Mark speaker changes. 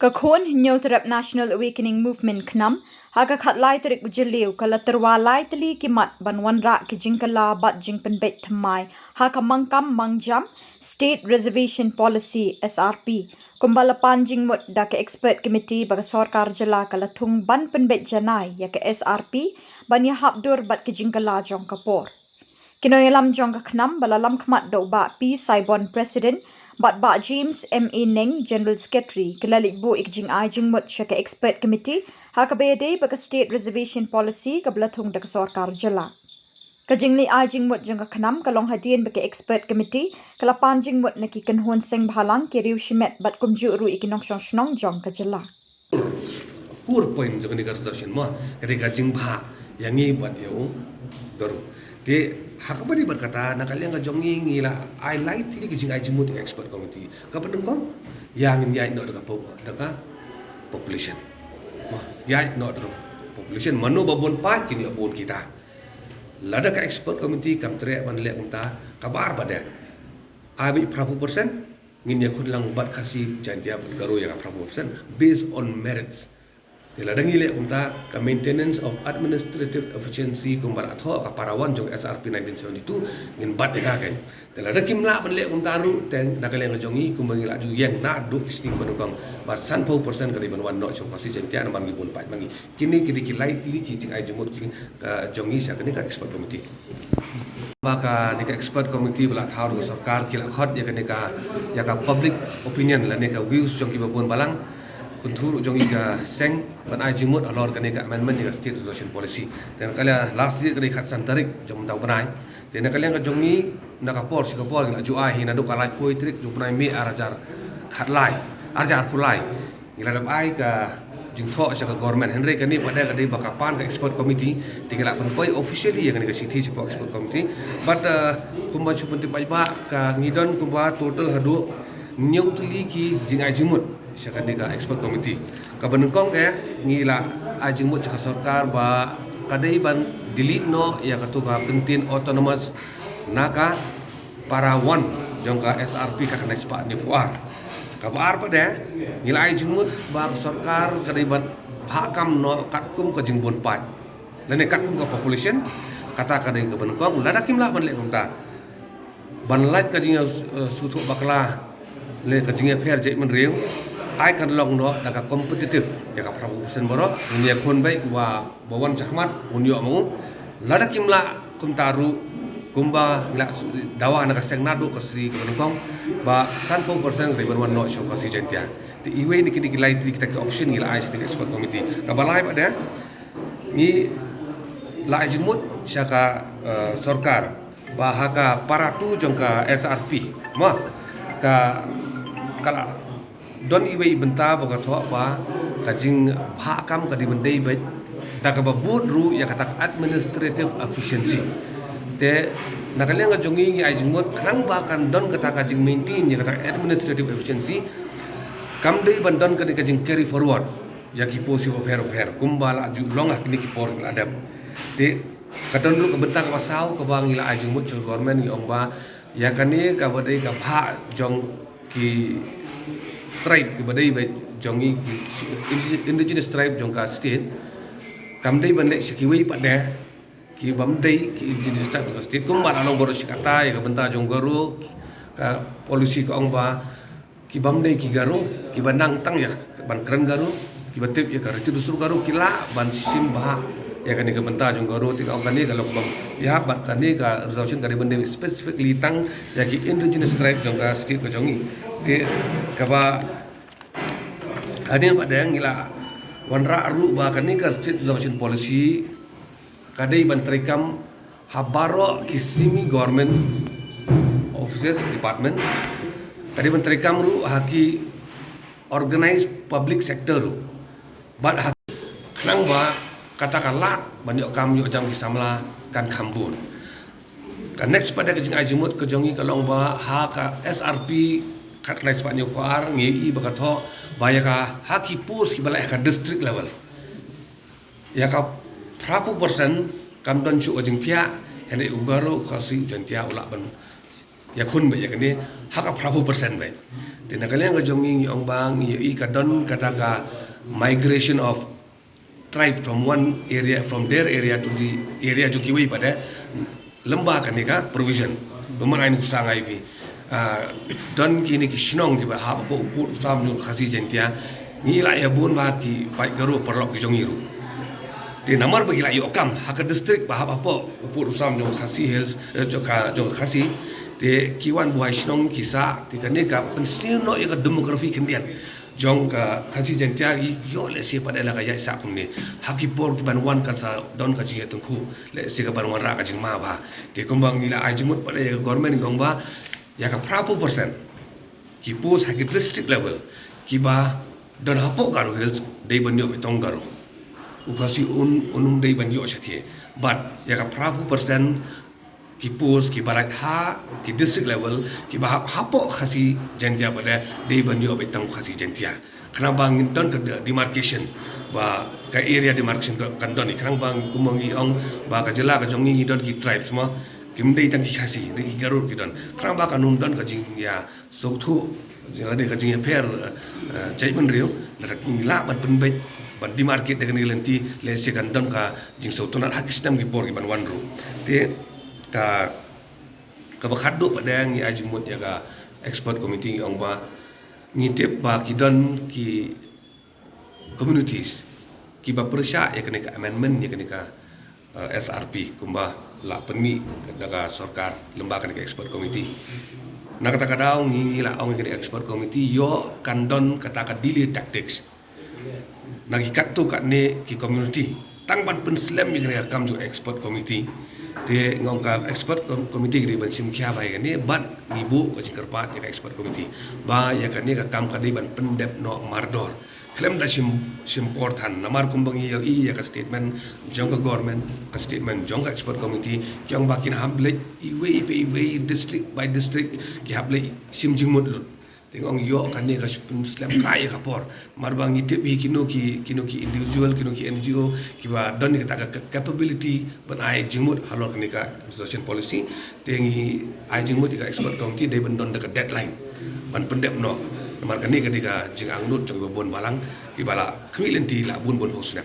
Speaker 1: Kakon hinyo terap National Awakening Movement knam, haka khatlai terik ujeliu kala terwalai teli kimat banwan ra ki jingkala bat jingpen bet thamai, haka mangkam mangjam State Reservation Policy SRP. Kumbala panjing mut da ke expert committee baga sorkar jela kala thung ban penbet janai ya ke SRP ban ya habdur bat ki jingkala jong kapor. Kinoyalam jong kaknam balalam kmat do ba P Saibon President Bat Ba James M.A. Neng, General Secretary, kilalik bu ikjing ajing mut syaka expert committee, haka bede baka state reservation policy kablathung dak sorkar jela. Kajingli ajing mut jang kanam kalong hadien baka expert committee, kala panjing mut naki kanhon seng bhalang ki riu shimet bat kumju ru ikinong shnong jong kajela.
Speaker 2: Pur point jang ni reservation mo, ketika jing bha yangi bat yo garu. Di hakabadi berkata nakalian ngajongi ngila I lightly kijing ajimut expert committee kapanengkom yang yai no daga population yai no daga population mano babon pa kini abon kita lada ka expert committee kam tre ban le unta kabar pada abi prapu persen ngin ya khun lang bat khasi jantia garu ya prapu persen based on merits Tila dangi le kumta ka maintenance of administrative efficiency kumbar atho ka parawan jong SRP 1972 ngin bat eka kan tila da kimla ban le kumta ru teng nakale ngajongi kumbangila ju yang na du sting banukang ba 100% kali ban wan no chong kasi jantia na mangi bun pat mangi kini kidi kilai tili ki jing ai jumut jing jongi sa kani ka expert committee maka nika expert committee bala thau do sarkar kila khot ya ka public opinion la nika views jong ki babon balang Kuntur jongi ka seng ban ai jimut alor kani ka amendment ka state resolution policy dan kala last year kali khat santarik jom tau banai dan kala ka jongi nakapor sikapor la ju ai hina do kalai poi trik ju banai mi arajar khatlai arjar pulai ngila dap ai ka jingtho sa ka government henry kani pada kadi bakapan ka expert committee tingala pun poi officially yang kani ka city support expert committee but kumba chupunti ba ka ngidon kumba total hadu nyautli ki jingai jimut syaka dika expert committee kabanengkong ngila ajing mut chaka sarkar ba kadai ban delete no ya katuka pentin autonomous naka parawan jongka SRP ka kana spa ni puar kabar pada ngila ajing mut ba sarkar kadai ban hakam no katkum ka jingbon pat lene katkum ka population kata kadai kabanengkong lada kimla ban le kumta ban lait ka jinga sutu bakla le ka jinga fair jait men reu ai kan long no daga kompetitif ya ka prabu sen boro dunia kon bai wa bawan chakmat unyo mu lada kimla kumtaru kumba ngila dawa na kaseng nadu kasri kanongkong ba 100% riban wan no show kasi jentia ti iwe ni kini kilai ti kita ke option ngila ai ti expert committee ka balai pada ni la jimut syaka sarkar bahaka paratu jongka SRP ma ka kala don iwe benta baga tho ba kajing phakam kadi bendei bai daga babud ru ya kata administrative efficiency te nakale nga jongi ngi ai jingot khang ba kan don kata kajing maintain ya kata administrative efficiency kam dei ban don kadi kajing carry forward ya ki posi of her kumbala ju longa kini ki por adab te kadon ru kabenta ka wasau ka bang ila ai jingmut chul government ni ongba ya kani ka badai ka pha jong ki tribe ke badai bai jongi indigenous tribe jongka state kamdai bandai sikiwei pada ki bamdai ki indigenous tribe jongka state kumba anong goro sikata ya benta jonggoro ka polisi ka ongba ki bamdai ki garo ki bandang tang ya ban keren garo ki batip ya kariti dusur garo kila ban sim bah ya kani ka benta jonggoro tika ongkani kalau bam ya bat kani ka resolution kari bandai specifically tang ya ki indigenous tribe jongka state ka jongi te kaba adin pada ngila wanra ru ba kani ka state reservation policy kadai ban trikam habaro kisimi government offices department kadai ban trikam ru haki organized public sector ru bat khnang ba katakanlah banyak kam yo jam kisamla kan khambun kan next pada kejing ajimut kejongi kalong ba ha ka SRP kat lai sepanjang kuar ngi bakato bayaka haki pus ki balai ka district level ya ka prapu persen kam don chu ojing pia hene ugaro kasi jantia ulak ban ya khun ba ya kani haka prabu persen ba te na kalian ga jongi ong bang i ka don kata ka migration of tribe from one area, from their area to the area jo kiwi pada lembah kan ni ka provision bemarai nu sang ai bi don kini ki shnong ki ba ha bo pu sam nu khasi jentia ni la ya bun ba ki pai garu perlok ki jongi ru di namar bagi la yo kam ha ka district ba ha po pu sam nu khasi hills jo khasi te kiwan buai shnong kisa ti kan ni ka pensio no ya ka demografi kendian jong ka khasi jentia yo le si pada la ka ya sa kun ni haki por ki ban wan kan sa don ka jinga tungku le si ka ban wan ra ka jing ma ba te kumbang ni la ai jimut pada ya government gong ba ya ka prapu persen ki pos haki district level ki ba don hapo garu hills dei ban yo betong garu ukasi unung dei ban yo shathie but ya ka prapu persen ki pos ki barat ha ki district level ki ba hapo khasi jentia pada dei ban yo betong khasi jentia kana bang don ka demarcation ba ka area demarcation kan don ikrang bang kumangi ong ba ka jela ka jongi don ki tribe semua kim dei tang ki khasi di garur ki don krang ba kanum don ka jing ya so thu jela de ka jing per chai ban riu la ta king la ban pen bai ban di market de ni lenti le se kan don ka jing so tunan hak sistem ki bor ki ban wan ru te ka ba khaddo pada ngi ajimut ya ka expert committee ong ba ni tep ba ki don ki communities ki ba persya ya kene ka amendment ya kene ka SRP kumba la penmi daga sarkar lembaga ke expert committee na kata kadang ngi la ong ke expert committee yo kandon kata ka daily tactics nagi kattu katne ki community tang ban pen slam mi kre kam jo expert committee te ngong ka expert committee gri ban sim kya bai ne ban ngibu ko jingkarpat ya expert committee ba ya ka ne ka kam ka dei ban pen dep no mardor claim da sim porthan namar kumbang i ya ka statement jong ka government ka statement jong ka expert committee kyang bakin hamble iwe district by district ki hable sim jingmut lut tengong yo kan ni ka slam kai ka por marbang itip kino ki individual kino ki NGO ki ba don ni ka capability ban ai jingmut halor ni ka social policy tengi ai jingmut ka expert committee de ban don ka deadline ban pendep no mar kan ni ka jing angnut jong bon balang ki bala kwi lenti la bun hosna